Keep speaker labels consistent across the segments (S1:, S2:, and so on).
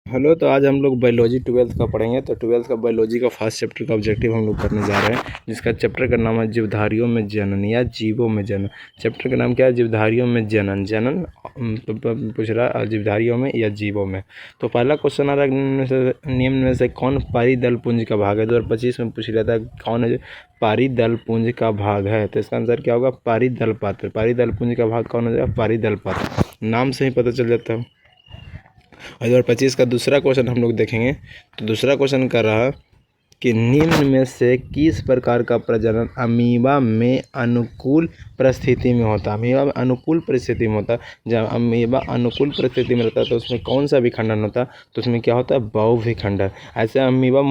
S1: Hello. तो आज हम लोग बायोलॉजी 12th का पढ़ेंगे। तो 12th का बायोलॉजी का फर्स्ट चैप्टर का ऑब्जेक्टिव हम लोग करने जा रहे हैं, जिसका चैप्टर का नाम है जीवधारियों में जनन या जीवों में जनन। चैप्टर का नाम क्या है? जीवधारियों में जनन। जनन तो पूछ रहा है जीवधारियों में या जीवों में। तो पहला क्वेश्चन आ रहा है, निम्न में से कौन परिदल पुंज का भाग है? 2025 में पूछ लिया था कौन है परिदल पुंज का भाग है। तो इसका आंसर क्या होगा? परिदल पत्र। परिदल पुंज का भाग कौन हो जाएगा? परिदल पत्र। नाम से ही पता चल जाता है। 2025 का दूसरा क्वेश्चन हम लोग देखेंगे। तो दूसरा क्वेश्चन कर रहा कि निम्न में से किस प्रकार का प्रजनन अमीबा में अनुकूल परिस्थिति में होता है? अमीबा में अनुकूल परिस्थिति में होता है। जब अमीबा अनुकूल परिस्थिति में रहता है तो उसमें कौन सा विखंडन होता है? तो उसमें क्या होता है? बहुविखंडन। ऐसे अमीबा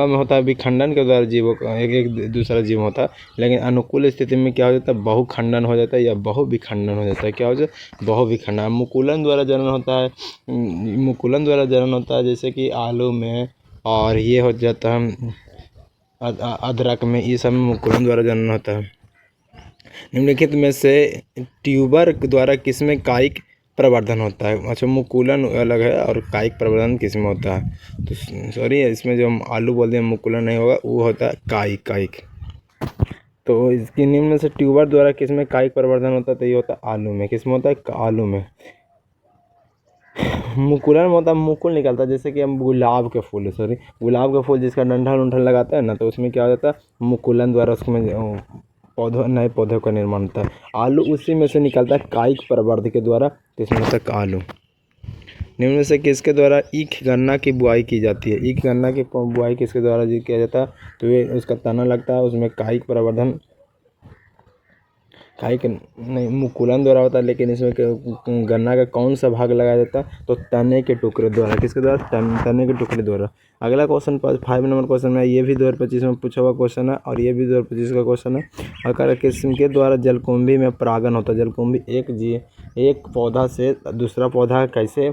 S1: में होता है विखंडन के द्वारा जीवों का एक दूसरा जीव होता है, लेकिन अनुकूल स्थिति में क्या हो जाता है? बहुखंडन हो जाता है या बहुविखंडन हो जाता है। क्या हो जाता है? बहुविखंडन। मुकुलन द्वारा जनन होता है। मुकुलन द्वारा जनन होता है जैसे कि आलू में, और ये हो जाता है अदरक में। ये सब मुकुलन द्वारा जनन होता है। निम्नलिखित में से ट्यूबर द्वारा किसमें कायिक प्रवर्धन होता है? अच्छा, मुकुलन अलग है और कायिक प्रवर्धन किसमें होता है? तो सॉरी, इसमें जो हम आलू बोलते हैं मुकुलन नहीं होगा, वो होता है कायिक। तो इसकी निम्न में से ट्यूबर द्वारा किसमें कायिक प्रवर्धन होता है? तो ये होता है आलू में। किसमें होता है? आलू में। मुकुलन में होता है मुकुल निकलता है, जैसे कि हम गुलाब के फूल जिसका डंठल उंठल लगाता है ना, तो उसमें क्या हो जाता है? मुकुलन द्वारा उसमें नए पौधों का निर्माण होता है। आलू उसी में से निकलता है कायिक प्रवर्धन के द्वारा। तो इसमें होता है आलू। निम्न में से किसके द्वारा ईख गन्ना की बुआई की जाती है? ईख गन्ना की बुआई किसके द्वारा किया जाता है? तो ये उसका तना लगता है, उसमें कायिक प्रवर्धन कायिक नहीं मुकुलन द्वारा होता है, लेकिन इसमें गन्ना का कौन सा भाग लगाया जाता है? तो तने के टुकड़े द्वारा। किसके द्वारा? तने के टुकड़े द्वारा। अगला क्वेश्चन 5 नंबर क्वेश्चन में, ये भी 2025 में पूछा हुआ क्वेश्चन है और ये भी 2025 का क्वेश्चन है। अगर किसके द्वारा जलकुंभी में परागन होता है? जलकुंभी एक पौधा से दूसरा पौधा कैसे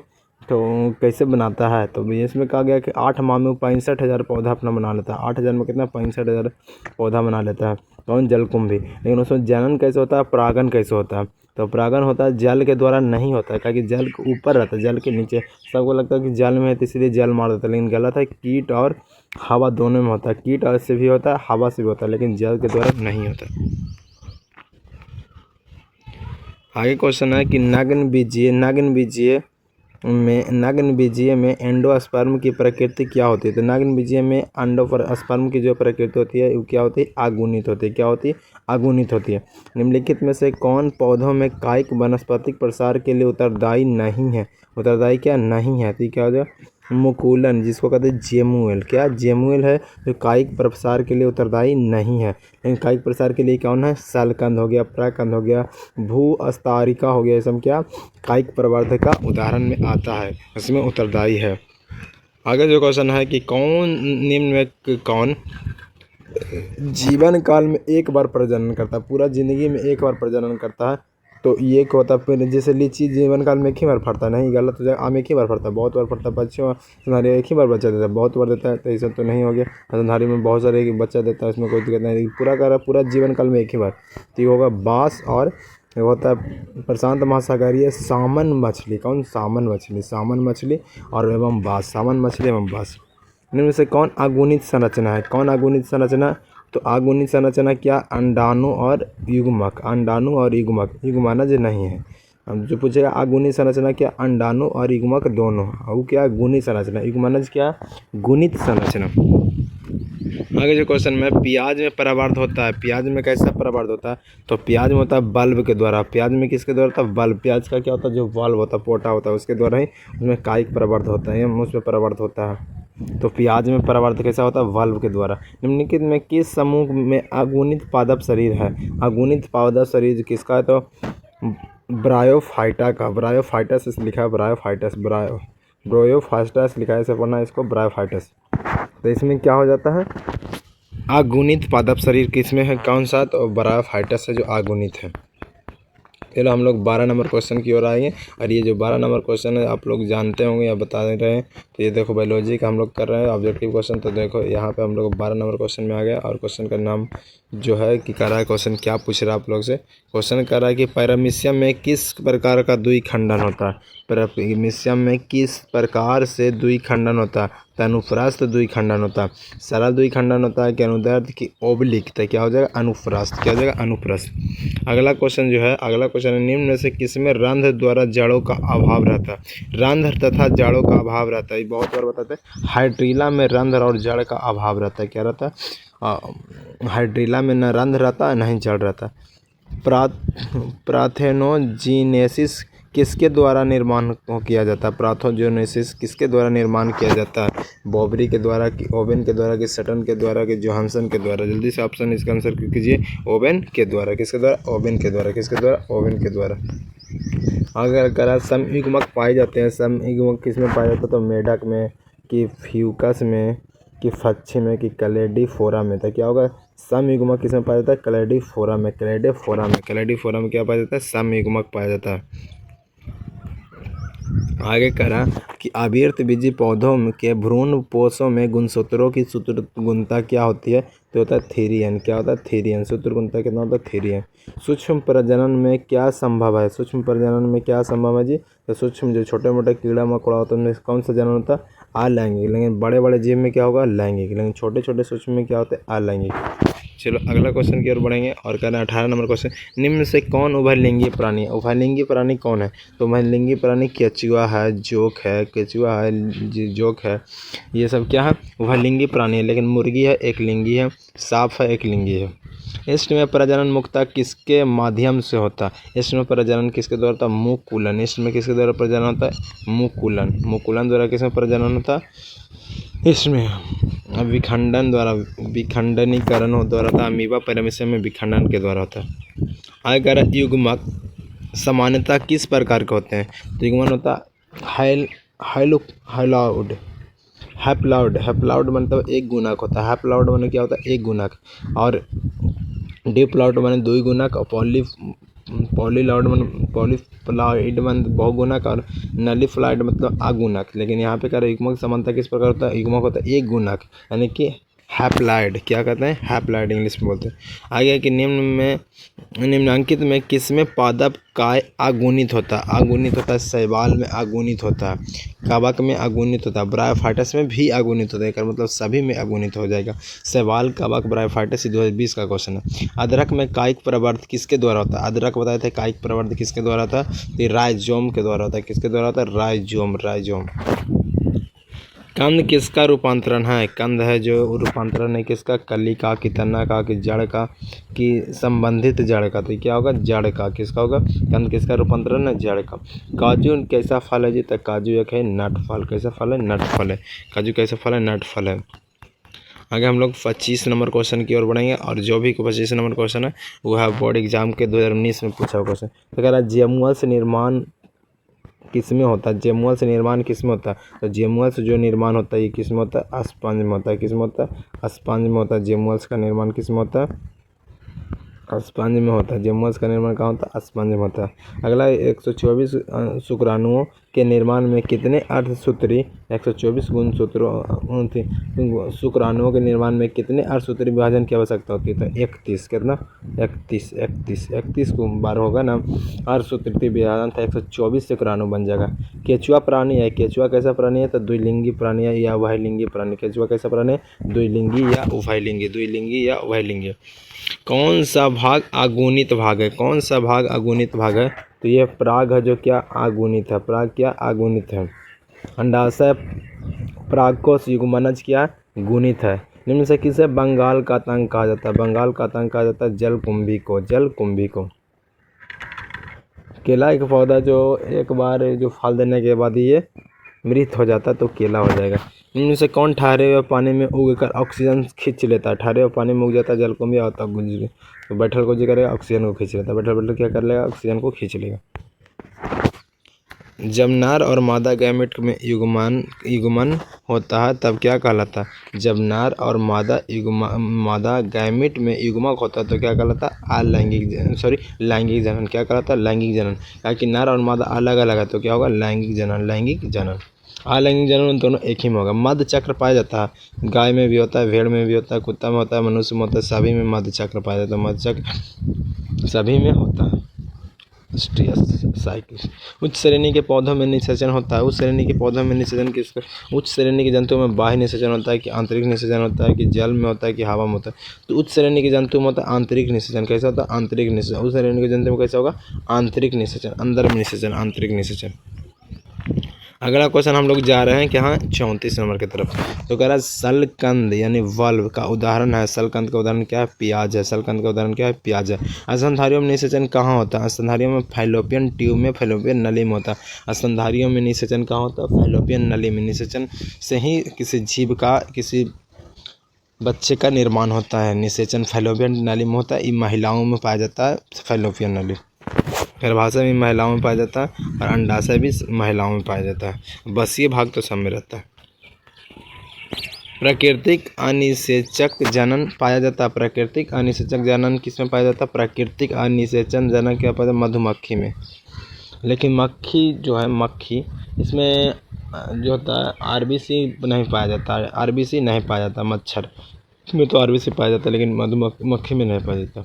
S1: बनाता है? तो इसमें कहा गया कि 8 माह में 65,000 पौधा अपना बना लेता है। 8,000 में कितना? 65,000 पौधा बना लेता है। कौन? जलकुंभी। लेकिन उसमें जनन कैसे होता है? परागन कैसे होता है? तो परागन होता है जल के द्वारा नहीं होता है, क्योंकि जल के ऊपर रहता है, जल के नीचे। सबको लगता है कि जल में है तो इसलिए जल मार देता है, लेकिन गलत है। कीट और हवा दोनों में होता है। कीट से भी होता है, हवा से भी होता है, लेकिन जल के द्वारा नहीं होता। आगे क्वेश्चन है कि नग्न बीजीय में एंडोस्पर्म की प्रकृति क्या होती है? तो नग्न बीजीय में एंडोस्पर्म की जो प्रकृति होती है वो क्या होती है? आगुनित होती है। क्या होती है? आगुनित होती है। निम्नलिखित में से कौन पौधों में कायिक वनस्पतिक प्रसार के लिए उत्तरदायी नहीं है? उत्तरदायी क्या नहीं है? तो क्या हो जाएगा? मुकुलन, जिसको कहते हैं जेमुएल। क्या? जेमुएल है जो कायिक प्रसार के लिए उत्तरदायी नहीं है। लेकिन कायिक प्रसार के लिए कौन है? शलकंद हो गया, प्रकंद हो गया, भूअस्तारिका हो गया। ये सब क्या? कायिक प्रवर्धक का उदाहरण में आता है, इसमें उत्तरदायी है। आगे जो क्वेश्चन है कि निम्न में कौन जीवन काल में एक बार प्रजनन करता है? पूरा जिंदगी में एक बार प्रजनन करता है। तो ये क्या होता है? फिर जैसे लीची जीवन काल में एक ही बार फरता, नहीं, गलत हो जाएगा। आम एक ही बार फरता, बहुत बार फरता। बच्चों संधारी एक ही बार बच्चा देता है, बहुत बार देता है, तो ऐसा तो नहीं हो गया। संधारी में बहुत सारे बच्चा देता है, इसमें कोई दिक्कत नहीं। पूरा जीवन काल में एक ही बार। तो ये होगा बांस। और ये होता है प्रशांत महासागरीय सामन मछली। कौन? सामन मछली और एवं बांस। सामन मछली एवं बांस। इनमें से कौन अगुणित संरचना है? कौन अगुणित संरचना? तो अगुणित संरचना क्या? अंडाणु और युग्मक। अंडाणु और युग्मक, युग्मनज नहीं है। हम जो पूछेगा अगुणित संरचना क्या? अंडाणु और युग्मक दोनों। वो क्या? गुणित संरचना। युग्मनज क्या? गुणित संरचना। आगे जो क्वेश्चन में प्याज में परावर्त होता है, प्याज में कैसा परावर्त होता है? तो प्याज में होता है बल्ब के द्वारा। प्याज में किसके द्वारा होता है? बल्ब। प्याज का क्या होता है? जो बल्ब होता है, पोटा होता है, उसके द्वारा ही उसमें कायिक परावर्त होता है, उसमें परावर्त होता है। तो प्याज में परावर्त कैसा होता है? बल्ब के द्वारा। निम्नलिखित में किस समूह में अगुणित पादप शरीर है? अगुणित पादप शरीर किसका है? तो ब्रायोफाइटा का। ब्रायोफाइटस लिखा है, ब्रायोफाइटस लिखा है, ऐसे पढ़ना इसको, ब्रायोफाइटस। तो इसमें क्या हो जाता है? अगुणित पादप शरीर किसमें है? कौन सा? तो ब्रायोफाइटस है जो अगुणित है। चलो हम लोग 12 नंबर क्वेश्चन की ओर आएंगे। और ये जो 12 नंबर क्वेश्चन है आप लोग जानते होंगे या बता रहे हैं। तो ये देखो बायोलॉजी का हम लोग कर रहे हैं ऑब्जेक्टिव क्वेश्चन। तो देखो यहाँ पे हम लोग 12 नंबर क्वेश्चन में आ गए। और क्वेश्चन का नाम जो है कि कर रहा है क्वेश्चन क्या पूछ रहा है आप लोग से। क्वेश्चन कर रहा है कि पैरामीशियम में किस प्रकार का द्विखंडन होता है। पैरामीशियम में किस प्रकार से द्विखंडन होता है। तो अनुप्रस्थ द्विखंडन होता है, सरल द्विखंडन होता है कि अनुदैर्ध्य की ओब्लिक। तो क्या हो जाएगा अनुप्रस्थ, क्या हो जाएगा अनुप्रस्थ। अगला क्वेश्चन जो है, अगला क्वेश्चन है निम्न में से किसमें रंध्र द्वारा जड़ों का अभाव रहता है। रंध्र तथा जड़ों का अभाव रहता है, बहुत बार बताते हैं। हाइड्रीला में रंध्र और जड़ का अभाव रहता है। क्या रहता है हाइड्रीला में न रंध्र रहता है न ही जड़ रहता है। पार्थेनोजेनेसिस किसके द्वारा निर्माण किया जाता है। पार्थेनोजेनेसिस किसके द्वारा निर्माण किया जाता है। बॉबरी के द्वारा कि ओवेन के द्वारा कि सटन के द्वारा कि जोहानसन के द्वारा। जल्दी से ऑप्शन इसका आंसर कीजिए। ओवेन के द्वारा। किसके द्वारा, ओवेन के द्वारा। किसके द्वारा, ओवेन के द्वारा। अगर करा समयुग्मक पाए जाते हैं, समयुग्मक किस में पाया जाता है। तो मेढक में कि फ्यूकस में कि फच्छी में कि कैलेडोफोरा में। तो क्या होगा समयुग्मक किस में पाया जाता है। कैलेडोफोरा में। कैलेडोफोरा में। कैलेडोफोरा में क्या पाया जाता है, समयुग्मक पाया जाता है। आगे करा कि आवृतबीजी पौधों के भ्रूण पोषों में गुणसूत्रों की सूत्र गुणता क्या होती है। तो होता है थीरियन। क्या होता है, थीरियन। सूत्र गुणता कितना होता है, थीरियन। सूक्ष्म प्रजनन में क्या संभव है। सूक्ष्म प्रजनन में क्या संभव है जी। तो सूक्ष्म जो छोटे मोटे कीड़ा मकोड़ा होता है उनमें कौन सा जनन होता है, अलैंगिक। लेकिन बड़े बड़े जीव में क्या होगा, लैंगिक। लेकिन छोटे छोटे सूक्ष्म में क्या होता है, अलैंगिक। चलो अगला क्वेश्चन की ओर बढ़ेंगे और कहना 18 नंबर क्वेश्चन, निम्न से कौन उभयलिंगी प्राणी है। उभयलिंगी प्राणी कौन है। तो उभयलिंगी प्राणी केचुआ है, जोक है, केचुआ है, जोक है, ये सब क्या है, उभयलिंगी प्राणी है। लेकिन मुर्गी है एक लिंगी है, सांप है एक लिंगी है। ईस्ट में प्रजनन मुक्ता किसके माध्यम से होता है। ईस्ट में प्रजनन किसके द्वारा होता है, मुकुलन। ईस्ट में किसके द्वारा प्रजनन होता है, मुकुलन। मुकुलन द्वारा किसमें प्रजनन होता है, इसमें विखंडन द्वारा, विखंडनीकरण द्वारा होता है। अमीबा पैरामीशियम में विखंडन के द्वारा होता है। अगर युग्मक सामान्यतः किस प्रकार के होते हैं। तो युग्मन होता है हैप्लॉइड। हैप्लॉइड मतलब एक गुणक होता है। हैप्लॉइड माने क्या होता है, एक गुणक। और डिप्लॉइड माने दो गुणक। और पॉलीप्लॉइड माने बहुगुणक। और नलिफ्लॉइड मतलब अगुणक। लेकिन यहाँ पे क्या युग्मक समानता किस प्रकार होता है, युग्मक होता है एक गुणक, यानी कि हैप्लॉइड। क्या कहते हैं, हैप्लॉइड इंग्लिश में बोलते हैं। आगे कि निम्नांकित में किसमें पादप काय अगुणित होता है। अगुणित होता है, शैवाल में अगुणित होता है, कवक में अगुणित होता है, ब्रायोफाइटस में भी अगुणित होता है। इसका मतलब सभी में अगुणित हो जाएगा। शैवाल, कवक, ब्रायोफाइटस 2020 का क्वेश्चन है। अदरक में कायिक प्रवर्ध किसके द्वारा होता है। अदरक बताए थे कायिक प्रवर्ध किसके द्वारा होता है, तो राइजोम के द्वारा होता है। किसके द्वारा होता है, राइजोम। राइजोम। कंद किसका रूपांतरण है। कंद है जो रूपांतरण है किसका, कली का, कि तना का, कि जड़ का, कि संबंधित जड़ का। तो क्या होगा, जड़ का। किसका होगा, कंद किसका रूपांतरण है, जड़ का। काजू कैसा फल है जी। तो काजू एक है नट फल। कैसा फल है, नट फल है। काजू कैसा फल है, नट फल है। आगे हम लोग 25 नंबर क्वेश्चन की ओर बढ़ेंगे। और जो भी 25 नंबर क्वेश्चन है वो है बोर्ड एग्जाम के 2019 में पूछा हुआ क्वेश्चन। तो कह रहा है जेमुअल से निर्माण किसमें होता है। जेमुअल से निर्माण किसमें होता है। तो जेमुअल से जो निर्माण होता है ये किसमें होता है, अस्पंज में होता है। किसमें होता है, अस्पंज में होता है। जेमुअल्स का निर्माण किसमें होता है, अस्पंज में होता है। जेमुअल्स का निर्माण कहाँ होता है, अस्पंज में होता है। अगला 124 शुक्राणुओं के निर्माण में कितने अर्धसूत्री, 124 गुणसूत्रों शुक्राणुओं के निर्माण में कितने अर्धसूत्री विभाजन की आवश्यकता होती है। तो 31। कितना, 31 को बार होगा ना अर्धसूत्री विभाजन था, 124 शुक्राणु बन जाएगा। केचुआ प्राणी है। केचुआ कैसा प्राणी है, तो द्विलिंगी प्राणी है या उभयलिंगी प्राणी। केचुआ कैसा प्राणी है, द्विलिंगी या उभयलिंगी। द्विलिंगी या उभयलिंगी। कौन सा भाग अगुणित भाग है। कौन सा भाग अगुणित भाग है, तो ये पराग है जो क्या अगुणित है। पराग क्या अगुणित है। अंडाशय परागकोश युग्मनज क्या गुणित है। निम्न से किसे बंगाल का आतंक कहा जाता है। बंगाल का आतंक कहा जाता है जलकुंभी को। जलकुंभी को। केला एक पौधा जो एक बार जो फल देने के बाद ये मृत हो जाता है तो केला हो जाएगा। इनमें से कौन ठहरे हुए पानी में उगकर ऑक्सीजन खींच लेता है। ठहरे हुए पानी में उग जाता है जलकुंभी आता है, तो बैठल को जो करेगा ऑक्सीजन को खींच लेता है। बैठल बैठल क्या कर लेगा, ऑक्सीजन को खींच लेगा। जब नर और मादा गैमेट में युग्मन होता है तब क्या कहलाता है? जब नर और मादा गैमेट में युग्मक होता है तो क्या कहलाता है? लैंगिक जनन। क्या कहलाता है? लैंगिक जनन। ताकि नर और मादा अलग अलग है तो क्या होगा? लैंगिक जनन। लैंगिक जनन, अलैंगिक जनन उन दोनों एक ही में होगा। मध्य चक्र पाया जाता है, गाय में भी होता है, भेड़ में भी होता है, कुत्ता में होता है, मनुष्य में होता है, सभी में मध्य चक्र पाया जाता है। मध्य चक्र सभी में होता है। साइकिल। उच्च श्रेणी के पौधों में निषेचन होता है। उच्च श्रेणी के पौधों में निषेचन किसका? उच्च श्रेणी के जंतुओं में बाह्य निषेचन होता है कि आंतरिक निषेचन होता है कि जल में होता है कि हवा में होता है? तो उच्च श्रेणी के जंतु में होता है आंतरिक निषेचन। कैसा होता है? आंतरिक निषेचन। उच्च श्रेणी के जंतु में कैसा होगा? आंतरिक निषेचन, अंदर में निषेचन, आंतरिक निषेचन। अगला क्वेश्चन हम लोग जा रहे हैं कि हाँ 34 नंबर की तरफ। तो कह रहा है सलकंद यानी वल्व का उदाहरण है। सलकंद का उदाहरण क्या है? प्याज है। सलकंद का उदाहरण क्या है? प्याज है। स्तनधारियों में निषेचन कहाँ होता है? स्तनधारियों में फैलोपियन ट्यूब में, फैलोपियन नली में होता है। स्तनधारियों में निषेचन कहाँ होता है? फैलोपियन नली में। निषेचन से ही किसी जीव का, किसी बच्चे का निर्माण होता है। निषेचन फैलोपियन नली में होता है। ये महिलाओं में पाया जाता है फैलोपियन नली। गर्भाशय भी महिलाओं में पाया जाता है और अंडाशय भी महिलाओं में पाया जाता है। बस ये भाग तो सब में रहता है। प्राकृतिक अनिषेचक जनन पाया जाता है। प्राकृतिक अनिषेचक जनन किसमें पाया जाता है? प्राकृतिक अनिषेचन जनन क्या पाया जाता है? मधुमक्खी में। लेकिन मक्खी जो है, मक्खी इसमें जो होता है आरबीसी नहीं पाया जाता है। आरबीसी नहीं पाया जाता। मच्छर में तो आरबीसी पाया जाता है लेकिन मधुमक्खी में नहीं पाया जाता।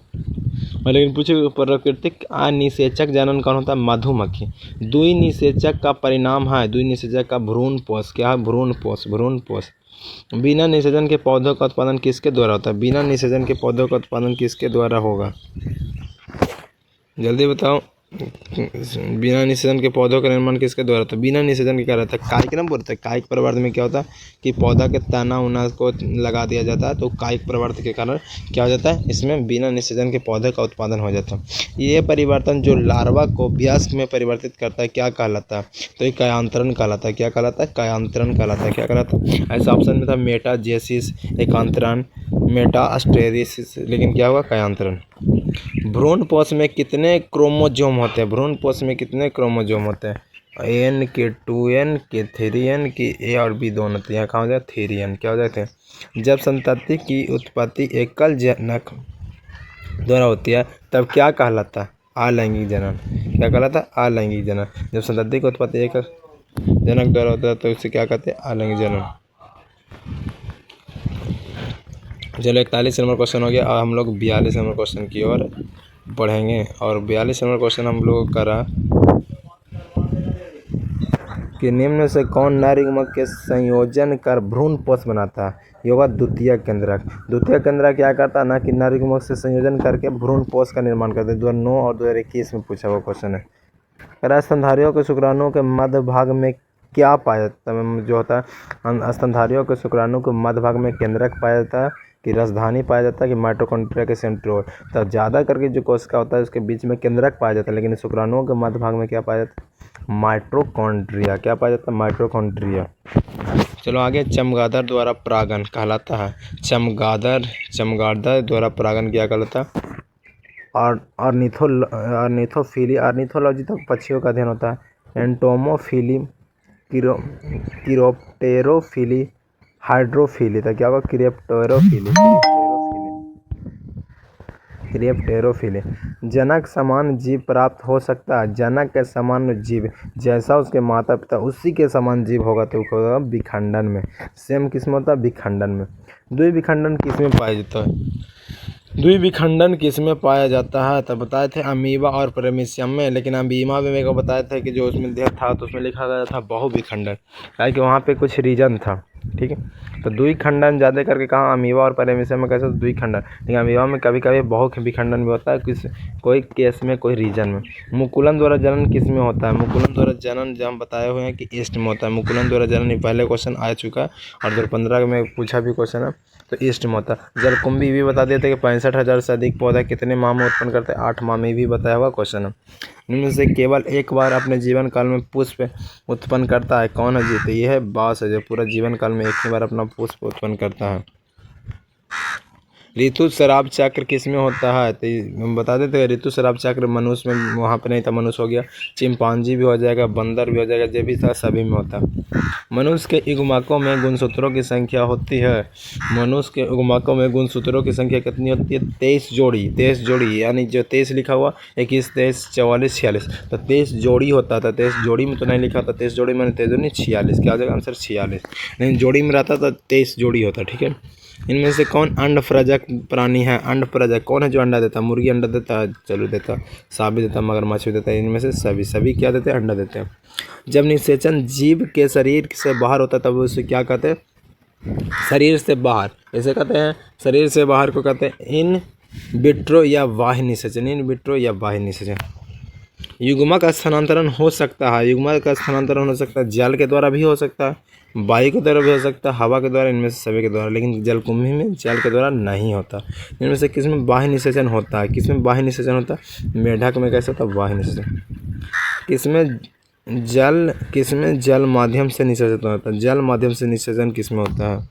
S1: और लेकिन पूछे प्राकृतिक अनिषेचक जनन कौन होता है? मधुमक्खी। द्वि निषेचक का परिणाम है, द्वि निषेचक का भ्रूणपोष। क्या है? भ्रूणपोष। भ्रूणपोष। बिना निषेचन के पौधों का उत्पादन किसके द्वारा होता है? बिना निषेचन के पौधों का उत्पादन किसके द्वारा होगा? जल्दी बताओ। बिना निषेचन के पौधों का निर्माण किसके द्वारा होता है? बिना निषेचन के क्या रहता है? कायिक ना बोलते हैं। कायिक प्रवर्ध में क्या होता है कि पौधा के तना उना को लगा दिया जाता है तो कायिक प्रवर्ध के कारण क्या हो जाता है? इसमें बिना निषेचन के पौधे का उत्पादन हो जाता है। ये परिवर्तन जो लार्वा को वयस्क में परिवर्तित करता है क्या कहलाता है? तो ये कायांतरण कहलाता है। क्या कहलाता है? कायांतरण कहलाता है। क्या कहलाता है? ऐसा ऑप्शन में था मेटाजेसिस, एकांतरण, मेटास्टेरिसिस, लेकिन क्या हुआ? कायांतरण। भ्रूणपोष में कितने क्रोमोजोम होते हैं? भ्रूणपोष में कितने क्रोमोजोम होते हैं? एन के 2n के 3n के ए और बी दोनों। तो यहाँ कहाँ हो जाए? 3n। क्या हो जाते हैं? जब संतति की उत्पत्ति एकल जनक द्वारा होती है तब क्या कहलाता है? अलैंगिक जनन। क्या कहलाता है? अलैंगिक जनन। जब संतति की उत्पत्ति एकल जनक द्वारा होता है तो इसे क्या कहते हैं? अलैंगिक जनन। चलो 41 नंबर क्वेश्चन हो गया। अब हम लोग 42 नंबर क्वेश्चन की ओर बढ़ेंगे। और 42 नंबर क्वेश्चन हम लोग का रहा कि निम्न से कौन नर युग्मक के संयोजन कर भ्रूणपोष बनाता है? ये होगा द्वितीय केंद्रक। द्वितीय केंद्रक क्या करता है ना कि नर युग्मक से संयोजन करके भ्रूणपोष का निर्माण करता है। 2009 और 2021 में पूछा हुआ क्वेश्चन है। स्तनधारियों के शुक्राणु के मध्य भाग में क्या पाया जाता है? जो होता है स्तनधारियों के शुक्राणु के मध्य भाग में केंद्रक पाया जाता है कि राजधानी पाया जाता है कि माइटोकॉन्ड्रिया के सेंट्रोल। तो ज़्यादा करके जो कोशिका होता है उसके बीच में केंद्रक पाया जाता है, लेकिन शुक्राणुओं के मध्य भाग में क्या पाया जाता है? माइटोकॉन्ड्रिया। क्या पाया जाता है? माइटोकॉन्ड्रिया। चलो आगे। चमगादड़ द्वारा परागन कहलाता है। चमगादड़ द्वारा परागन क्या कहलाता है? ऑर्निथोफिली। ऑर्निथोलॉजी तक पक्षियों का अध्ययन होता है। Entomophily, chiropterophily, hydrophily. तो क्या होगा? क्रिप्टेरोफिली। जनक समान जीव प्राप्त हो सकता है। जनक के समान जीव जैसा उसके माता पिता उसी के समान जीव होगा तो होगा विखंडन में। सेम किसमें होता है? विखंडन में। द्विविखंडन किसमें पाया जाता है? द्विविखंडन किसमें पाया जाता है? तो बताए थे अमीबा और प्रेमिशियम में। लेकिन अमीबा में मेरे को बताया था कि जो उसमें दिया था तो उसमें लिखा गया था बहुविखंडन, ताकि वहाँ पे कुछ रीजन था। ठीक है, तो द्विखंडन ज़्यादा करके कहाँ? अमीबा और प्रेमिशियम में कैसे? द्विखंडन। लेकिन अमीबा में कभी कभी बहुविखंडन भी होता है, कोई केस में, कोई रीजन में। मुकुलन द्वारा जनन किस में होता है? मुकुलन द्वारा जनन जो हम बताए हुए हैं कि ईस्ट में होता है। मुकुलन द्वारा जनन पहले क्वेश्चन आ चुका है और 2015 में पूछा भी क्वेश्चन है, तो ईस्ट में होता है। जलकुंभी भी बता देते कि 65,000 से अधिक पौधा कितने माह में उत्पन्न करते हैं? 8 माह में भी बताया हुआ क्वेश्चन है। इनमें से केवल एक बार अपने जीवन काल में पुष्प उत्पन्न करता है, कौन है जी? तो ये है बाँस है, जो पूरा जीवन काल में एक ही बार अपना पुष्प उत्पन्न करता है। ऋतुस्राव चक्र किस में होता है? तो हम बता देते हैं, ऋतुस्राव चक्र मनुष्य में, वहाँ पे नहीं था, मनुष्य हो गया, चिंपांजी भी हो जाएगा, बंदर भी हो जाएगा, जो भी था सभी में होता है। मनुष्य के युग्मकों में गुणसूत्रों की संख्या होती है। मनुष्य के युग्मकों में गुणसूत्रों की संख्या कितनी होती है? 23 जोड़ी। 23 जोड़ी, यानी जो 23 लिखा हुआ 21, 23, 44, 46, तो 23 जोड़ी होता था। 23 जोड़ी में तो नहीं लिखा था, 23 जोड़ी मैंने 23 नहीं 46, क्या हो जाएगा आंसर? 46। नहीं, जोड़ी में रहता था 23 जोड़ी होता, ठीक है। इनमें से कौन अंडप्रजक प्राणी है? अंडप्रजक कौन है जो अंडा देता है? मुर्गी अंडा देता है, चलो देता, सांप भी देता है, मगरमच्छ भी देता है। इनमें से सभी क्या देते हैं? अंडा देते हैं। जब निषेचन जीव के शरीर से बाहर होता है तब उसे क्या कहते हैं? शरीर से बाहर, ऐसे कहते हैं, शरीर से बाहर को कहते हैं इन विट्रो या बाह्य निषेचन। इन विट्रो या बाह्य निषेचन। युग्मक का स्थानांतरण हो सकता है। युग्मक का स्थानांतरण हो सकता है जल के द्वारा भी हो सकता है, वायु के द्वारा भी हो सकता है, हवा के द्वारा, इनमें से सभी के द्वारा, लेकिन जलकुंभी में जल के द्वारा नहीं होता। इनमें से किसमें बाह्य निषेचन होता है? किसमें बाह्य निषेचन होता है? मेढक में कैसे होता है बाह्य निषेचन? किसमें जल माध्यम से निषेचन होता है? जल माध्यम से निषेचन किसमें होता है?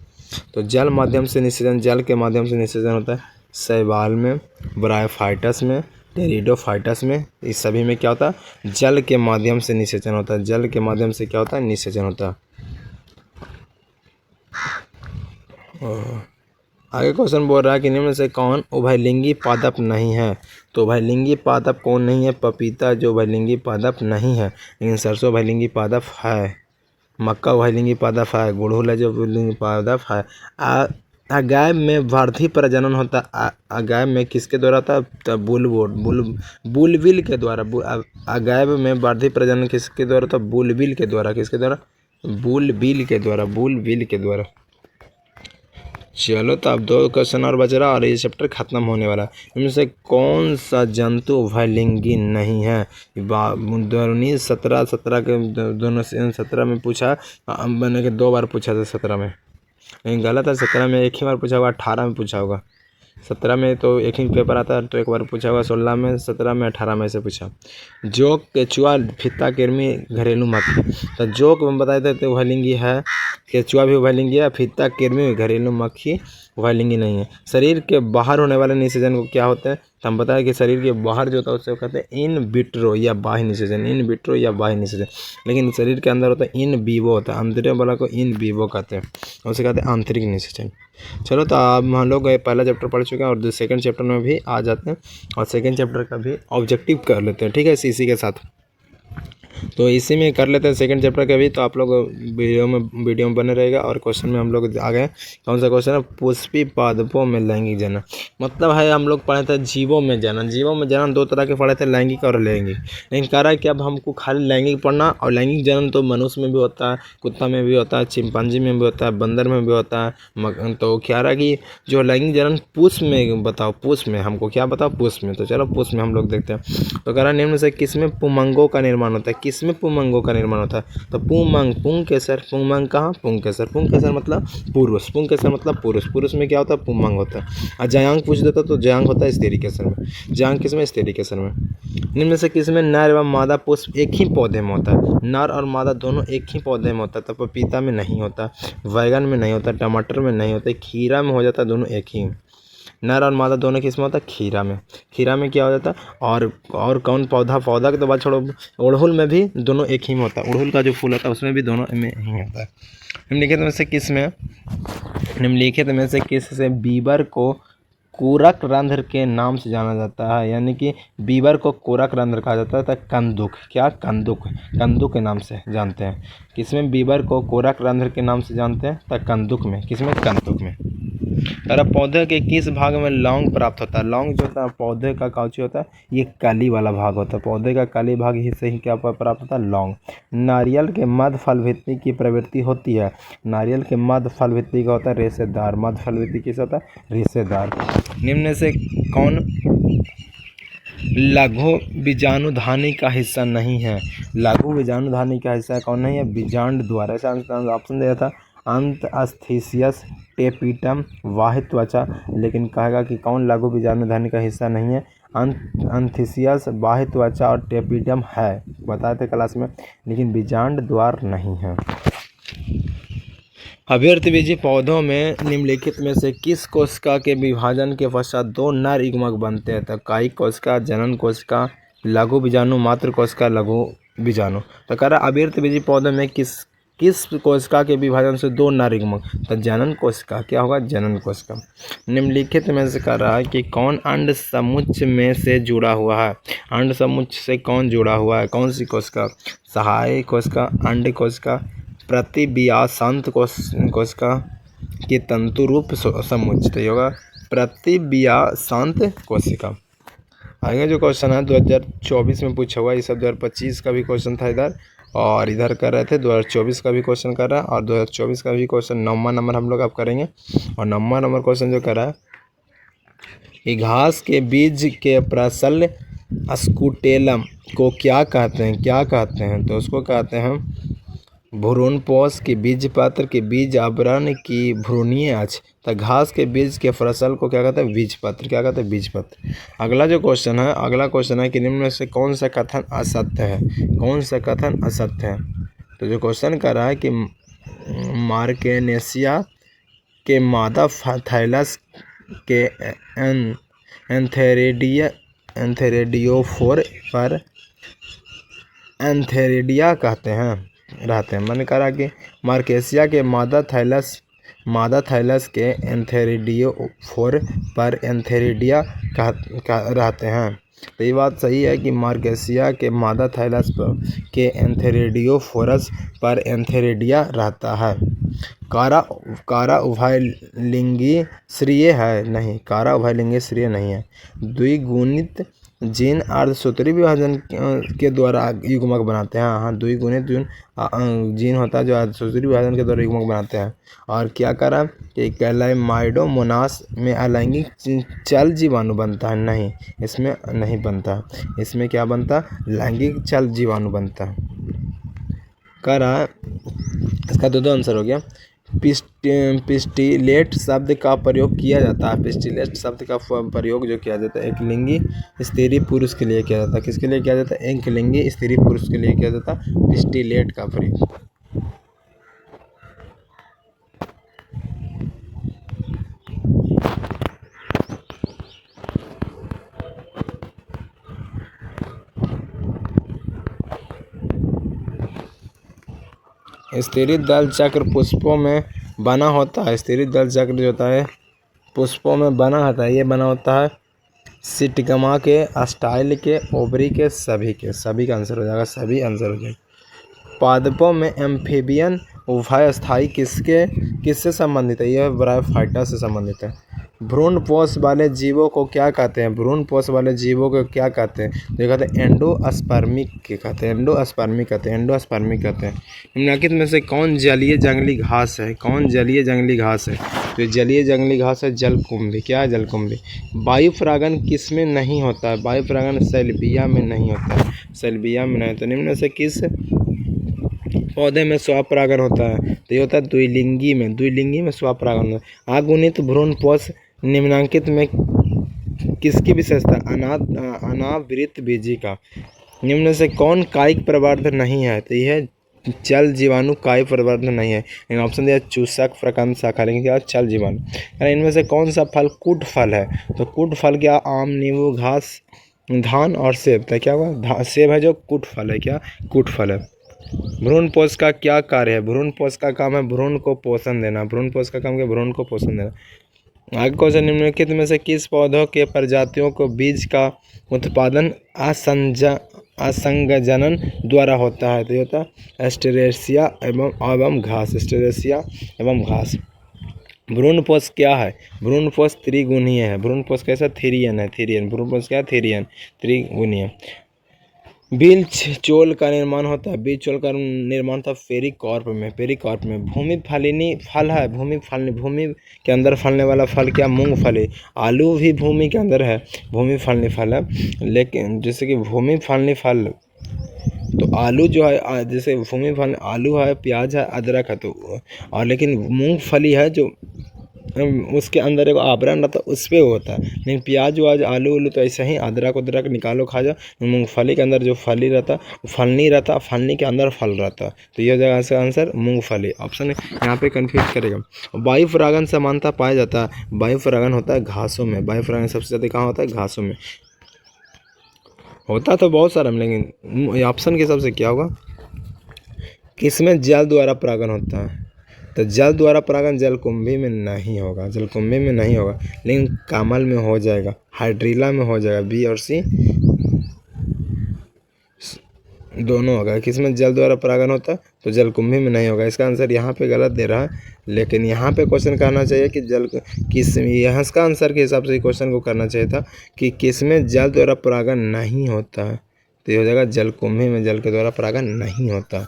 S1: तो जल माध्यम से निषेचन, जल के माध्यम से निषेचन होता है शैवाल में, ब्रायोफाइटस में, टेरिडोफाइटस में। इस सभी में क्या होता है? जल के माध्यम से निषेचन होता है। जल के माध्यम से क्या होता है? निषेचन होता है। आगे क्वेश्चन बोल रहा है कि निम्न में से कौन उभयलिंगी पादप नहीं है? तो उभयलिंगी पादप कौन नहीं है? पपीता जो उभयलिंगी पादप नहीं है, लेकिन सरसों उभयलिंगी पादप है, मक्का उभयलिंगी पादप है, गुड़हल है जो उभयलिंगी पादप है। अगाय में वर्धी प्रजनन होता है। अगाय में किसके द्वारा होता है? तो बुलबिल के द्वारा। अगाय में वर्धी प्रजनन किसके द्वारा होता है? बुलबिल के द्वारा। किसके द्वारा? बुलबिल के द्वारा। बुलबिल के द्वारा। चलो, तो अब 2 क्वेश्चन और बच रहा और ये चैप्टर खत्म होने वाला है। इनमें से कौन सा जंतु उभयलिंगी नहीं है? 17 के दोनों 17 में पूछा, मैंने कि 2 बार पूछा था 17 में, लेकिन गलत है। 17 में एक ही बार पूछा होगा, 18 में पूछा होगा। 17 में तो एक ही पेपर आता है, तो एक बार पूछा होगा। 16 में, 17 में, 18 में से पूछा। जोक, केचुआ, फित्ता, कृमि, घरेलू मक्खी। तो जोक हम बताए थे तो उभयलिंगी है, केचुआ भी उभयलिंगी है, फित्ता, कृमि, घरेलू मक्खी उभयलिंगी नहीं है। शरीर के बाहर होने वाले निषेचन को क्या होता है? तो हम बताएं कि शरीर के बाहर जो होता है उससे कहते हैं इन विट्रो या बाह्य निषेचन। इन विट्रो या बाह्य निषेचन। लेकिन शरीर के अंदर होता है इन विवो होता है, अंदर वाला को इन विवो कहते हैं, उसे कहते हैं आंतरिक निषेचन। चलो, तो अब हम लोग पहला चैप्टर पढ़ चुके हैं और सेकंड चैप्टर में भी आ जाते हैं और सेकंड चैप्टर का भी ऑब्जेक्टिव कर लेते हैं, ठीक है, इसी के साथ। तो इसी में कर लेते हैं सेकंड चैप्टर का भी। तो आप लोग वीडियो में बने रहेगा। और क्वेश्चन में हम लोग आ गए, कौन सा क्वेश्चन है? पुष्पी पादपों में लैंगिक जनन। मतलब है हम लोग पढ़े थे जीवों में जनन। जीवों में जनन 2 तरह के पढ़े थे, लैंगिक और अलैंगिक। लेकिन कह रहा है कि अब हमको खाली लैंगिक पढ़ना, और लैंगिक जनन तो मनुष्य में भी होता है, कुत्ता में भी होता है, चिंपांजी में भी होता है, बंदर में भी होता है। तो कह रहा है कि जो लैंगिक जनन पुष्प में बताओ, पुष्प में हमको क्या बताओ? पुष्प में। तो चलो पुष्प में हम लोग देखते हैं। तो कह रहा है निम्न से किसमें पुमंगों का निर्माण होता है? किसमें पुमंगों का निर्माण होता है? तो पुमंग, पुंकेसर। पुमंग कहाँ? पुंकेसर। पुंकेसर मतलब पुरुष। पुंकेसर मतलब पुरुष। पुरुष में क्या होता है? पुमंग होता है। और जयांग पूछ देता तो जयांग होता है स्त्री केसर में। जयांग किसमें? स्त्री केसर में। निम्न में से किसमें नर एवं मादा पुष्प एक ही पौधे में होता है? नर और मादा दोनों एक ही पौधे में होता है। तो पपीता में नहीं होता, बैगन में नहीं होता, टमाटर में नहीं होता, खीरा में हो जाता है, दोनों एक ही। नर और मादा दोनों किस में होता है? खीरा में। खीरा में क्या हो जाता है? और कौन पौधा के तो बात छोड़ो, उड़हुल में भी दोनों एक ही में होता है। उड़हुल का जो फूल होता है उसमें भी दोनों में ही होता है। निम्नलिखित में से किस में, निम्नलिखित में से किस से बीबर को कोरक रंध्र के नाम से जाना जाता है? यानी कि बीबर को कोरक रंध्र कहा जाता है। तो कंदुक, क्या? कंदुक। कंदुक के नाम से जानते हैं। किसमें बीबर को कोरक रंध्र के नाम से जानते हैं? तो कंदुक में। किसमें? कंदुक में। अरे पौधे के किस भाग में लौंग प्राप्त होता है? लौंग जो होता है पौधे का काउची होता है, ये कली वाला भाग होता है। पौधे का कली भाग ही से ही क्या प्राप्त होता है? लौंग। नारियल के मध्य फल भित्ति की प्रवृत्ति होती है। नारियल के मध्य फल भित्ति का होता है रेशेदार। मध्य फल भित्ति किस होता है? रेशेदार। निम्न से कौन लघु बीजाणुधानी का हिस्सा नहीं है? लघु बीजाणुधानी का हिस्सा कौन नहीं है? बीजांड द्वारा। ऐसा ऑप्शन दिया था अंतस्थीसियस, टेपिटम, वाह्य त्वचा। लेकिन कहेगा कि कौन लघु बीजाणुधानी का हिस्सा नहीं है? अंतस्थीसियस, वाह्य त्वचा और टेपिटम है, बताए थे क्लास में, लेकिन बीजांड द्वार नहीं है। अभ्यर्थबीजी पौधों में निम्नलिखित में से किस कोशिका के विभाजन के पश्चात दो नर युग्मक बनते हैं? तो कायिक कोशिका, जनन कोशिका, लघु बीजाणु, मातृ कोशिका, लघु बीजाणु। तो कह रहा अभ्यर्थबीजी पौधों में किस कोशिका के विभाजन से दो नर युग्मक? तो जनन कोशिका। क्या होगा? जनन कोशिका। निम्नलिखित में से कह रहा है कि कौन अंड समुच्च में से जुड़ा हुआ है? अंड समुच्च से कौन जुड़ा हुआ है? कौन सी कोशिका? सहायक कोशिका, अंड कोशिका, प्रतिबियासांत कोशिका की तंतु रूप समुच्च। तो होगा प्रतिबियासांत कोशिका। आगे जो क्वेश्चन है 2024 में पूछा हुआ, ये सब 2025 का भी क्वेश्चन था इधर, और इधर कर रहे थे 2024 का भी क्वेश्चन कर रहा है, और 2024 का भी क्वेश्चन 9वां नंबर हम लोग अब करेंगे। और 9वां नंबर क्वेश्चन जो कर रहा है कि घास के बीज के प्रसल स्कूटेलम को क्या कहते हैं? क्या कहते हैं? तो उसको कहते हैं भ्रूणपोष की बीज पत्र की बीज आवरण की भ्रूणीय अक्ष। तो घास के बीज के फसल को क्या कहते हैं? बीज पत्र। क्या कहते हैं? बीज पत्र। अगला जो क्वेश्चन है, अगला क्वेश्चन है कि निम्न में से कौन सा कथन असत्य है? कौन सा कथन असत्य है? तो जो क्वेश्चन कर रहा है कि मार्केनेसिया के मादा थाइलस के एंथेरिडियोफोर पर एंथेरिडिया कहते हैं रहते हैं। मैंने कहा कि मार्केसिया के मादा थाइलस के एंथेरिडियोफोर पर एंथेरिडिया रहते हैं। तो ये बात सही है कि मार्केसिया के मादा थाइलस के एंथेरिडियोफोरस पर एंथेरिडिया रहता है। कारा उभयलिंगी श्रेय है? नहीं, कारा उभयलिंगी श्रेय नहीं है। द्विगुणित जीन अर्धसूत्री विभाजन के द्वारा युग्मक बनाते हैं। हाँ, द्विगुणित जीन होता है जो अर्धसूत्री विभाजन के द्वारा युग्मक बनाते हैं। और क्या करा कि कैलाइमाइडोमोनास में अलैंगिक चल जीवाणु बनता है? नहीं, इसमें नहीं बनता। इसमें क्या बनता? लैंगिक चल जीवाणु बनता है। करा इसका दो आंसर हो गया। पिस्टिलेट शब्द का प्रयोग किया जाता है। पिस्टिलेट शब्द का प्रयोग जो किया जाता है एक लिंगी स्त्री पुरुष के लिए किया जाता है। किसके लिए किया जाता है? एक लिंगी स्त्री पुरुष के लिए किया जाता है पिस्टिलेट का प्रयोग। स्त्री दल चक्र पुष्पों में बना होता है। स्त्री दल चक्र जो होता है पुष्पों में बना होता है। ये बना होता है सिटगमा के, स्टाइल के, ओवरी के, सभी का आंसर हो जाएगा। सभी आंसर हो जाएगा। पादपों में एम्फीबियन उभयस्थायी किससे संबंधित है? यह ब्रायोफाइटा से संबंधित है। भ्रूणपोष वाले जीवों को क्या कहते हैं? भ्रूणपोष वाले जीवों को क्या कहते हैं? तो कहते हैं एंडोस्पर्मिक कहते हैं। एंडोस्पर्मिक कहते हैं। निम्नलिखित में से कौन जलीय जंगली घास है? कौन जलीय जंगली घास है? तो जलीय जंगली घास है जलकुंभी। क्या है? जलकुंभी। वायु परागन किस में नहीं होता है? वायु परागन सैल्विया में नहीं होता है। सैल्विया में नहीं। तो निम्न में से किस पौधे में स्वपरागन होता है? तो ये होता है द्विलिंगी में स्वपरागन होता है। अगुणित भ्रूणपोष निम्नांकित में किसकी विशेषता? अनावृत बीजी का। निम्न से कौन कायिक प्रवर्धन नहीं है? तो यह चल जीवाणु कायिक प्रवर्धन नहीं है। इन ऑप्शन दिया चूसक, प्रकंद, शाखा, लेकिन क्या चल जीवाणु। इनमें से कौन सा फल कूट फल है? तो कूट फल क्या? आम, नींबू, घास, धान और सेब। तो क्या हुआ? सेब है जो कूट फल है। क्या? कूट फल है। भ्रूणपोष का क्या कार्य है? भ्रूणपोष का काम है भ्रूण को पोषण देना। भ्रूणपोष का काम है भ्रूण को पोषण देना। आगे क्वेश्चन, निम्नलिखित में से किस पौधों के प्रजातियों को बीज का उत्पादन असंगजनन द्वारा होता है? तो ये होता है एस्टेरेसिया एवं घास। एस्टेरेसिया एवं घास। भ्रूणपोष क्या है? भ्रूणपोष त्रिगुणीय है। भ्रूणपोष कैसा? थेरियन है। थेरियन। भ्रूणपोष क्या है? थेरियन, त्रिगुणीय। बीज चोल का निर्माण होता है। बीज चोल का निर्माण होता है पेरिकार्प में। पेरिकार्प में। भूमि फलिनी फल है। भूमि के अंदर फलने वाला फल क्या? मूंगफली। आलू भी भूमि के अंदर है। भूमि फलनी फल है। लेकिन जैसे कि भूमि फलनी फल, तो आलू जो है जैसे भूमि फल आलू है, प्याज है, अदरक है, तो और लेकिन मूंगफली है जो उसके अंदर एक आवरण रहता है, उस पर होता है। लेकिन प्याज व्याज आलू उलू तो ऐसे ही अदरक उदरक निकालो खा जाओ। मूंगफली के अंदर जो फली रहता फलनी रहता, फलनी के अंदर फल रहता, तो यह हो जाएगा इसका आंसर मूंगफली। ऑप्शन यहाँ पे कन्फ्यूज करेगा। वायु परागण समानता पाया जाता है, वायु परागण होता है घासों में, वायु परागण सबसे ज़्यादा कहाँ होता है? घासों में होता तो बहुत सारा, लेकिन ऑप्शन के हिसाब से क्या होगा? किसमें जल द्वारा परागण होता है? तो जल द्वारा परागण जलकुंभी में नहीं होगा, जलकुंभी में नहीं होगा, लेकिन कमल में हो जाएगा, हाइड्रीला में हो जाएगा। बी और सी दोनों होगा। किसमें जल द्वारा परागण होता है? तो जलकुंभी में नहीं होगा। इसका आंसर यहाँ पे गलत दे रहा है, लेकिन यहाँ पे क्वेश्चन करना चाहिए कि यहाँ इसका आंसर के हिसाब से क्वेश्चन को करना चाहिए था कि किसमें जल द्वारा परागण नहीं होता है, तो ये हो जाएगा जलकुंभी में जल के द्वारा परागण नहीं होता।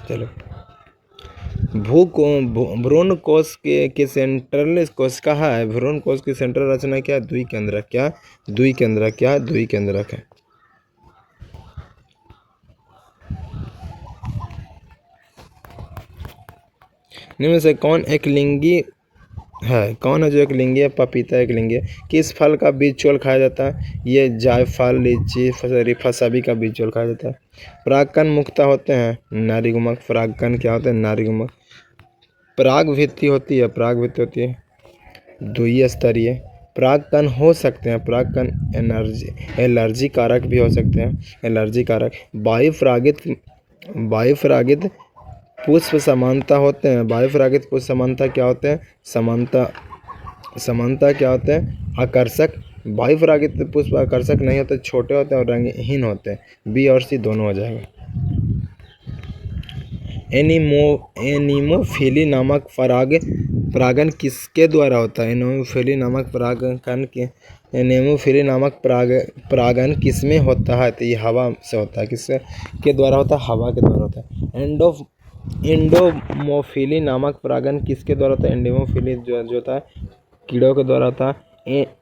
S1: चलो, भ्रूण कोश के सेंट्रल कोश कहाँ है? भ्रूण कोश की सेंट्रल रचना क्या? द्विकेंद्रक। क्या? द्विकेंद्रक। क्या? द्विकेंद्रक है। इनमें से कौन एक लिंगी है? कौन है जो एक लिंगी है? पपीता एक लिंगी है। किस फल का बीज चोल खाया जाता है? ये जायफल, लीची, शरीफा सभी का बीज चोल खाया जाता है। परागकण मुक्ता होते हैं? नारीगुमक। परागकण क्या होते हैं? नारीगुमक। परागभित्ति होती है? परागभित्ति होती है द्वितीय स्तरीय। परागकण हो सकते हैं, परागकण एलर्जी कारक भी हो सकते हैं, एलर्जी कारक। वायुपरागित पुष्प समानता होते हैं? वायुपरागित पुष्प समानता क्या होते हैं? समानता क्या होते हैं? आकर्षक। वायुपरागित पुष्प आकर्षक नहीं होते, छोटे होते हैं और रंगहीन होते हैं। बी और सी दोनों हो जाएगा। एनीमोफिली नामक परागण किसके द्वारा होता है? एनीमोफिली नामक परागण किसमें होता है? तो ये हवा से होता है। किसके द्वारा होता है? हवा के द्वारा होता है। एंडोमोफिली नामक परागण किसके द्वारा होता है? एंडोमोफिली जो होता है कीड़ों के द्वारा होता है।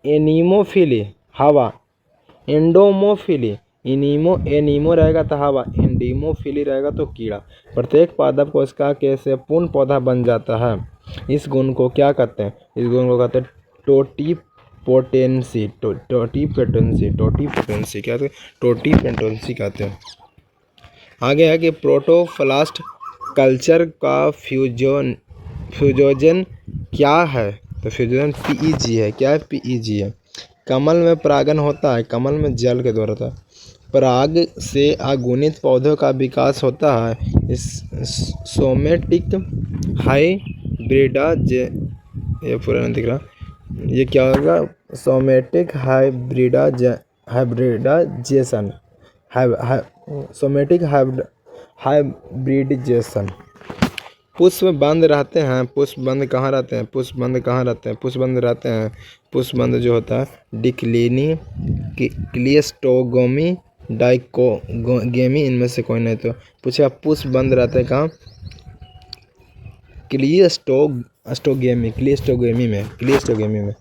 S1: एनीमोफिली हवा, एंडोमोफिली एनीमो रहेगा तो हवा, एंडीमोफिली रहेगा तो कीड़ा। प्रत्येक पादप कोशिका के से पूर्ण पौधा बन जाता है। इस गुण को क्या कहते हैं? इस गुण को कहते हैं टोटीपोटेंसी। टोटीपोटेंसी क्या कहते हैं? टोटीपोटेंसी कहते हैं। आगे है कि प्रोटोप्लास्ट कल्चर का फ्यूजन क्या है? तो फ्यूजन पीईजी है। क्या है? पीईजी है। कमल में परागण होता है? कमल में जल के द्वारा होता है। पराग से अगुणित पौधों का विकास होता है? इस सोमेटिक हाइब्रिडा ये पूरा नहीं दिख रहा, ये क्या होगा? Somatic hybridization. Somatic hybridization. पुष्प बंद रहते हैं? पुष्प बंद कहाँ रहते हैं? पुष्प बंद कहाँ रहते हैं? पुष्प बंद रहते हैं, पुष्प बंद जो होता है डिक्लिनी, क्लिस्टोगोमी, डाइकोगेमी, इनमें से कोई नहीं। तो पूछा पुष्प बंद रहते हैं कहाँ? क्लिस्टोगेमी में।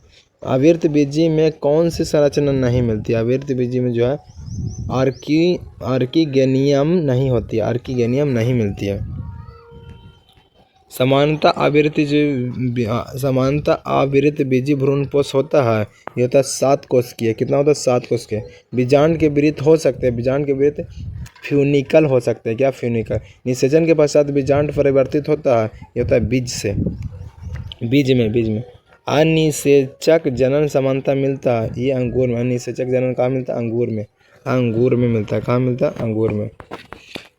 S1: आवृत बीजी में कौन सी संरचना नहीं मिलती? आवृत बीजी में जो है आर्किगेनियम नहीं होती है, आर्किगेनियम नहीं मिलती है। समानता आवृत बीजी भ्रूणपोष होता है? ये होता है 7 कोश की है। कितना होता है? 7 कोश के। बीजांड के वृत्त हो सकते हैं? बीजांड के वृत्त फ्यूनिकल हो सकते हैं। क्या? फ्यूनिकल। निषेचन के पश्चात बीजांड परिवर्तित होता है? ये होता है बीज से, बीज में। अनिषेचक जनन समानता मिलता है? ये अंगूर में। अनिषेचक जनन कहाँ मिलता है? अंगूर में। अंगूर में मिलता है। कहाँ मिलता है? अंगूर में।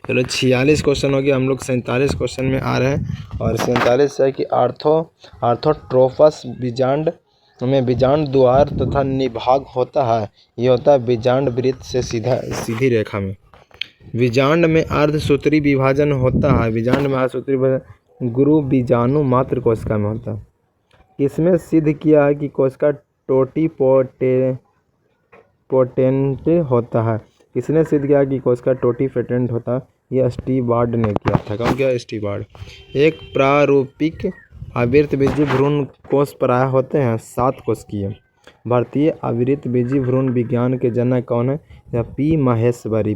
S1: चलो 46 क्वेश्चन हो गया, हम लोग 47 क्वेश्चन में आ रहे हैं। और 47 है कि आर्थोट्रोफस बीजांड में बीजांड द्वार तथा निभाग होता है? ये होता है बीजांड वृत्त से सीधी रेखा में। बीजांड में अर्धसूत्री विभाजन होता है? बीजांड में अर्धसूत्री विभाजन गुरु बीजाणु मात्र कोशिका में होता है। किसमें सिद्ध किया है कि कोशिका टोटीपोटेंट होता है? किसने सिद्ध किया कि कोशिका टोटीपोटेंट होता है? यह स्टीबार्ड ने किया था। कौन किया? स्टीबार्ड। एक प्रारूपिक आवृत बीजी भ्रूण कोश प्राय होते हैं? 7 कोश की है। भारतीय आवृत बीजी भ्रूण विज्ञान के जनक कौन है? या पी माहेश्वरी।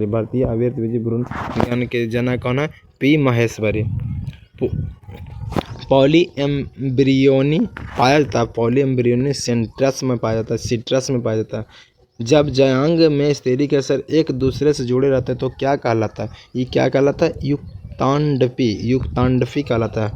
S1: भारतीय आवृत बीजी भ्रूण विज्ञान के जनक कौन है? पी माहेश्वरी। पॉली एम्ब्रियोनी पाया जाता है, पॉली एम्ब्रियोनी सेंट्रस में पाया जाता है, सिट्रस में पाया जाता है। जब जयांग में स्त्रीलिंग के अक्षर एक दूसरे से जुड़े रहते हैं तो क्या कहलाता है? ये क्या कहलाता है? युक्तांडपी, युक्तांडपी कहलाता है।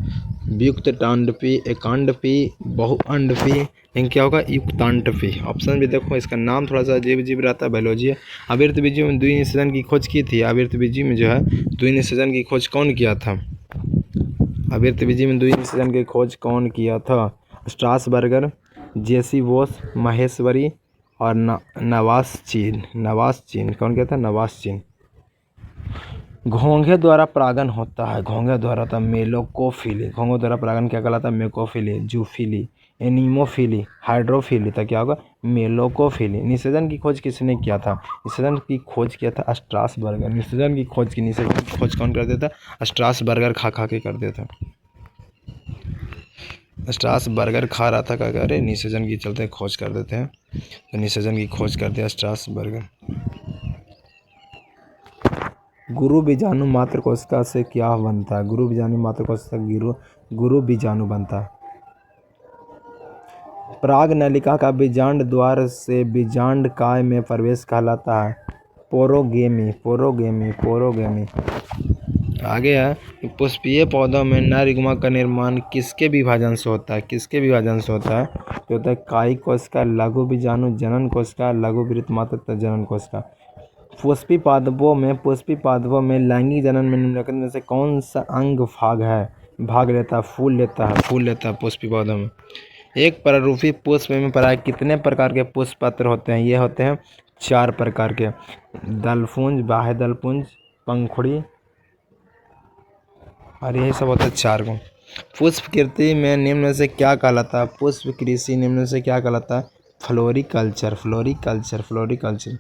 S1: युक्तांडपी, एकांडपी, बहुअंडपी, लेकिन क्या होगा? युक्तांडपी। ऑप्शन भी देखो, इसका नाम थोड़ा सा अजीब अजीब रहता है, बायोलॉजी है। आवर्तबीजी में द्विनिषेधन की खोज की थी। आवर्तबीजी में जो है द्विनिषेधन की खोज कौन किया था? आवर्तबीजी में द्विनिषेधन की खोज कौन किया था? स्ट्रासबर्गर, जेसी बोस, महेश्वरी और नवासचीन। नवासचीन कौन कहता है? नवासचीन। घोंघे द्वारा परागन होता है, घोंघे द्वारा होता है मेलोकोफिली। घोंघे द्वारा परागन क्या कहलाता है? मेकोफिली, जूफिली, एनीमोफिली, हाइड्रोफिली, तो क्या होगा? मेलोकोफिली। निषेधन की खोज किसने किया था? निषेधन की खोज किया था स्ट्रासबर्गर। निषेधन की खोज कौन कर देता? स्ट्रासबर्गर खा के कर देता। स्ट्रासबर्गर खा रहा था, क्या करे? निषेधन की चलते खोज कर देते हैं, तो निषेधन की खोज कर दिया स्ट्रासबर्गर। गुरु बीजाणु मात्र कोशिका से क्या बनता है? गुरु बीजाणु मात्र कोशिका गुरु बीजाणु बनता है। पराग नलिका का बीजांड द्वार से बीजांड काय में प्रवेश कहलाता है पोरोगेमी, पोरोगेमी, पोरोगेमी। आगे है पुष्पीय पौधों में नर युग्मक का निर्माण किसके विभाजन से होता है? किसके विभाजन से होता है? तो होता है कायी कोशिका, लघु बीजाणु, जनन कोशिका, लघु वृत्त मात्र जनन कोशिका। पुष्पी पादपों में लैंगिक जनन में निम्नलिखित में से कौन सा अंग भाग लेता है? फूल लेता है पुष्पी पौधों में। एक परारूपी पुष्प में प्राय कितने प्रकार के पुष्प पत्र होते हैं? ये होते हैं 4 प्रकार के। दलपुंज, बाह्य दलपुंज, पंखुड़ी, और यही सब होता है 4 को। पुष्प कृषि में निम्न में से क्या कहलाता है? पुष्प कृषि निम्न में से क्या कहलाता है? फ्लोरिकल्चर, फ्लोरिकल्चर, फ्लोरिकल्चर,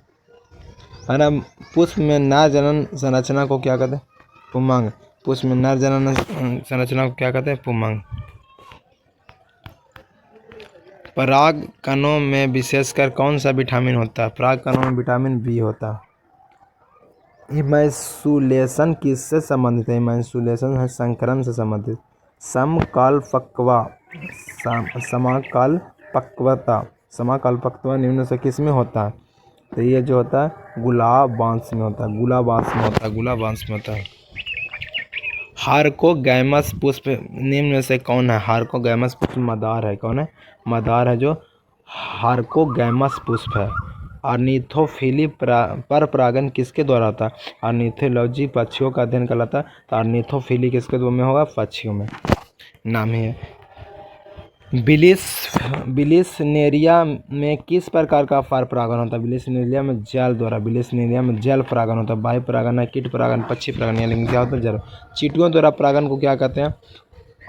S1: है ना। पुष्प में नर जनन संरचना को क्या कहते हैं? पुमांग। पुष्प में नर जनन संरचना को क्या कहते हैं? पुमांग। पराग कणों में विशेषकर कौन सा विटामिन होता है? पराग कणों में विटामिन बी होता है। इमैंसुलेशन किससे संबंधित है? इमैंसुलेशन है संकरण से संबंधित। समाकल्पकता निम्न से किस में होता है? तो ये जो होता है गुलाब बांस में होता है, गुलाब बांस में होता है। हार्कोगैमस पुष्प निम्न में से कौन है? हार्कोगैमस पुष्प मदार है। कौन है? मदार है जो हार्कोगैमस पुष्प है। ऑर्निथोफिली पर परागन किसके द्वारा होता है? ऑर्निथोलॉजी पक्षियों का अध्ययन कहलाता है, तो ऑर्निथोफिली किसके द्वारा में होगा? पक्षियों में, नाम ही है। बिलिसनेरिया में किस प्रकार का पर परागन होता है? बिलिसनेरिया में जल द्वारा, बिलिसनेरिया में जल परागन होता है। वायु परागन है, कीट परागन, पक्षी परागन, लेकिन क्या होता है? जल। चींटियों द्वारा परागन को क्या कहते हैं?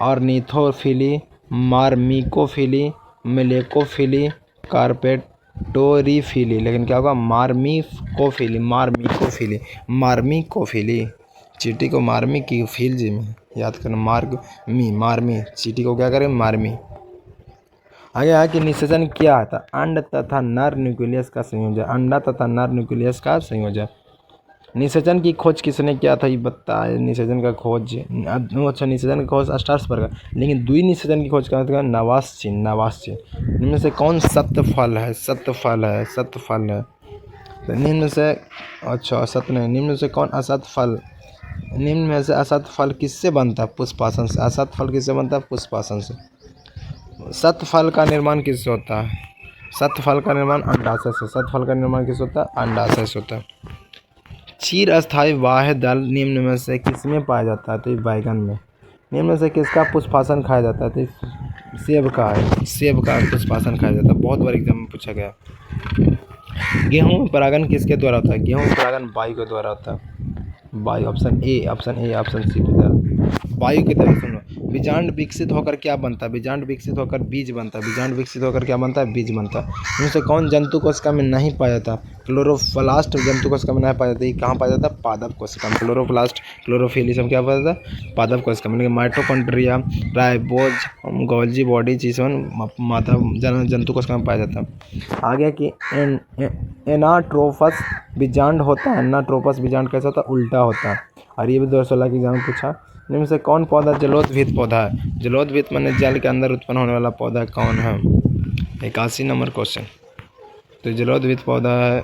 S1: ऑर्निथोफिली, मार्मिकोफिली, मेलेकोफिली, कार्पेटोरीफिली, लेकिन क्या होगा? मार्मिकोफिली, मार्मिकोफिली, मार्मिकोफिली। चींटी को मार्मी की फील में याद करना, मार्मी। चींटी को क्या करें? मार्मी। आगे है कि निषेचन क्या आता? अंड तथा नर न्यूक्लियस का संयोजन, अंडा तथा नर न्यूक्लियस का संयोजन। निषेचन की खोज किसने किया था? ये बताए। निषेचन का खोज, अच्छा, निषेचन की खोज स्ट्रासबर्गर, लेकिन द्विनिषेचन की खोज कहाँ था? नवासचीन, नवासचीन। इनमें से कौन सत्य फल है? सत्य फल है, सत्य फल है। तो निम्न से, अच्छा असत्य नहीं, निम्न से कौन असत फल? निम्न में से असत फल किससे बनता है? पुष्पासन से। असत फल किससे बनता है? पुष्पासन से। सत्य फल का निर्माण किससे होता है? सत्य फल का निर्माण अंडाशय से। सत्य फल का निर्माण किससे होता है? अंडाशय से होता है। चीर अस्थायी बाह्य दल निम्न में से किसमें पाया जाता है? तो बैगन में। निम्न में से किसका पुष्पासन खाया जाता है? तो सेब का है, सेब का पुष्पासन खाया जाता है। बहुत बार एग्जाम में पूछा गया। गेहूं में परागन किसके द्वारा होता है? गेहूं में परागन वायु के द्वारा होता है। वायु, ऑप्शन ए, ऑप्शन सी। वायु की तरह सुनो। बीजांड विकसित होकर क्या बनता है? बीजांड विकसित होकर बीज बनता है। बीजांड विकसित होकर क्या बनता है? बीज बनता है। इनमें से कौन जंतु कोशिका में नहीं पाया जाता? क्लोरोप्लास्ट जंतु कोशिका में नहीं पाया जाता। ये कहाँ पाया जाता है? पादप कोशिका में। क्लोरोप्लास्ट, क्लोरोफिल, सब क्या पाया जाता है? पादप कोशिका में। माइटोकॉन्ड्रिया, राइबोज, गोल्जी बॉडी चीज़ मादा जंतु कोशिका में पाया जाता है। आगे कि एनाट्रोपस बीजांड होता है। एनाट्रोपस बीजांड कैसा होता है? उल्टा होता है। और ये भी 2016 के एग्जाम में पूछा। इनमें से कौन पौधा जलोदभित पौधा है? जलोदभित माने जल के अंदर उत्पन्न होने वाला पौधा कौन है? 81 नंबर क्वेश्चन। तो जलोदभित पौधा है